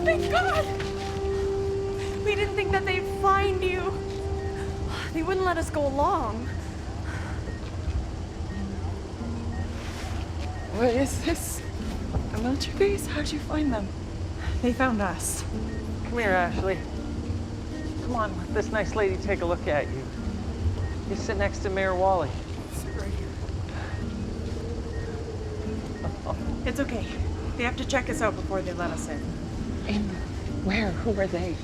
Thank God! We didn't think that they'd find you. They wouldn't let us go along. What is this? A military base? How'd you find them? They found us. Come here, Ashley. Come on, let this nice lady take a look at you. You sit next to Mayor Wally. Sit right here. It's okay. They have to check us out before they let us in. In where? Who are they?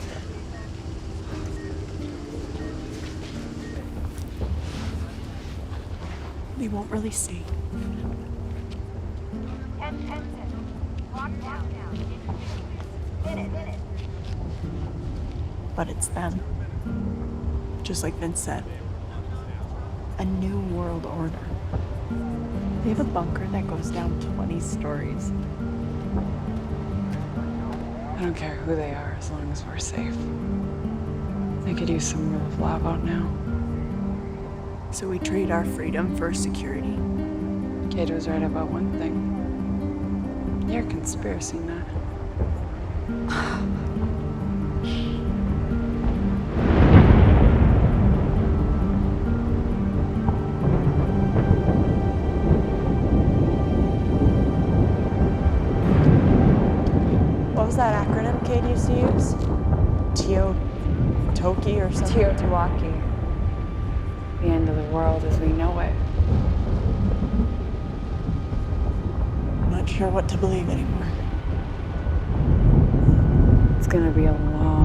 They won't really say. But it's them. Just like Vince said. A new world order. They have a bunker that goes down 20 stories. I don't care who they are as long as we're safe. They could use some rule of law out now. So we trade our freedom for security. Kate was right about one thing. You're a conspiracy nut. Cade used to use? Toki or something? Teotihuacan. The end of the world as we know it. I'm not sure what to believe anymore. It's gonna be a long